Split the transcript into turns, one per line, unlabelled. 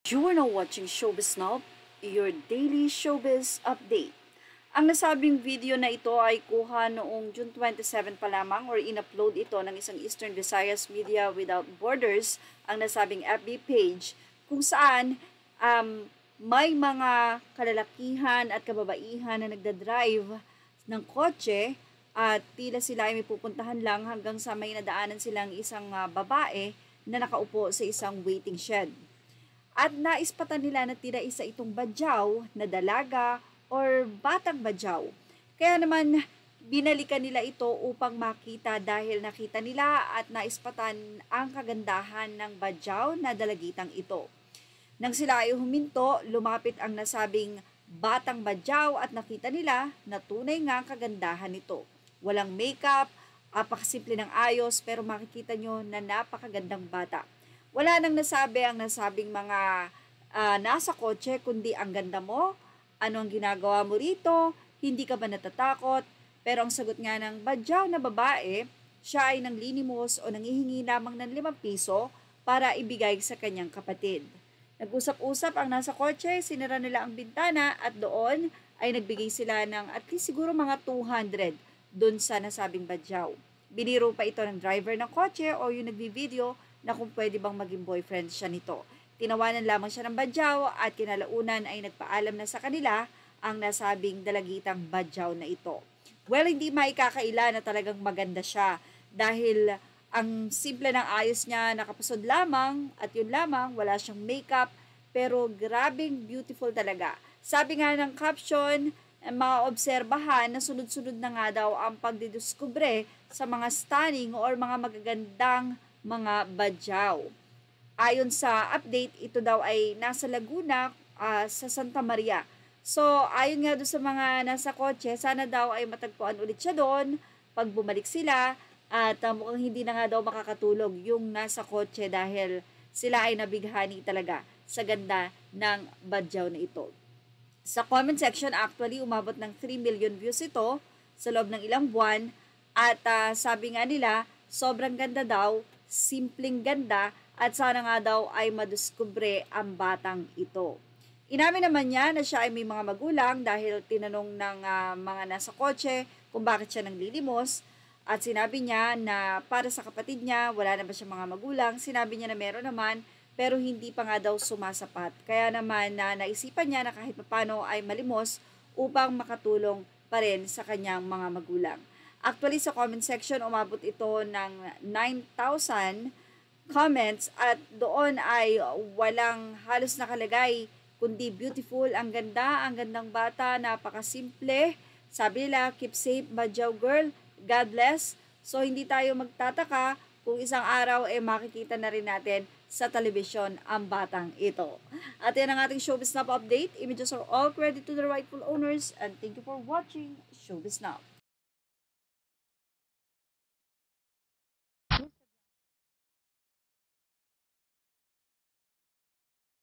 You are now watching Showbiz Now, your daily showbiz update. Ang nasabing video na ito ay kuha noong June 27 pa lamang or in-upload ito ng isang Eastern Visayas Media Without Borders, ang nasabing FB page, kung saan may mga kalalakihan at kababaihan na nagdadrive ng kotse at tila sila ay may pupuntahan lang hanggang sa may nadaanan silang isang babae na nakaupo sa isang waiting shed. At naispatan nila na tila isa itong badyaw na dalaga or batang badyaw. Kaya naman binalikan nila ito upang makita dahil nakita nila at naispatan ang kagandahan ng badyaw na dalagitang ito. Nang sila ay huminto, lumapit ang nasabing batang badyaw at nakita nila na tunay nga ang kagandahan nito. Walang makeup, apakasimple ng ayos pero makikita nyo na napakagandang bata. Wala nang nasabi ang nasabing mga nasa kotse kundi ang ganda mo, ano ang ginagawa mo rito, hindi ka ba natatakot? Pero ang sagot nga ng badyaw na babae, siya ay nanglinimos o nangihingi lamang ng 5 piso para ibigay sa kanyang kapatid. Nag-usap-usap ang nasa kotse, sinara nila ang bintana at doon ay nagbigay sila ng at least siguro mga 200 doon sa nasabing badyaw. Biniro pa ito ng driver ng kotse o yung nagbi-video na kung pwede bang maging boyfriend siya nito. Tinawanan lamang siya ng badyaw at kinalaunan ay nagpaalam na sa kanila ang nasabing dalagitang badyaw na ito. Well, hindi maikakaila na talagang maganda siya dahil ang simple ng ayos niya, nakapasod lamang at yun lamang, wala siyang makeup pero grabing beautiful talaga. Sabi nga ng caption, maobserbahan na sunod-sunod na nga daw ang pagdidiskubre sa mga stunning or mga magagandang mga badyaw. Ayon sa update, ito daw ay nasa Laguna sa Santa Maria. So, ayon nga doon sa mga nasa kotse, sana daw ay matagpuan ulit siya doon pag bumalik sila at mukhang hindi na nga daw makakatulog yung nasa kotse dahil sila ay nabighani talaga sa ganda ng badyaw na ito. Sa comment section, actually, umabot ng 3 million views ito sa loob ng ilang buwan at sabi nga nila, sobrang ganda daw, simpleng ganda at sana nga daw ay madiskubre ang batang ito. Inamin naman niya na siya ay may mga magulang dahil tinanong ng mga nasa kotse kung bakit siya nanglilimos at sinabi niya na para sa kapatid niya wala na ba siya mga magulang. Sinabi niya na meron naman pero hindi pa nga daw sumasapat. Kaya naman naisipan niya na kahit paano ay malimos upang makatulong pa rin sa kanyang mga magulang. Actually, sa comment section, umabot ito ng 9,000 comments at doon ay walang halos nakalagay kundi beautiful, ang ganda, ang gandang bata, napakasimple. Sabi nila, keep safe, badyaw girl, God bless. So, hindi tayo magtataka kung isang araw makikita na rin natin sa telebisyon ang batang ito. At yan ang ating Showbiz Now update. Images are all credit to the rightful owners and thank you for watching Showbiz Now.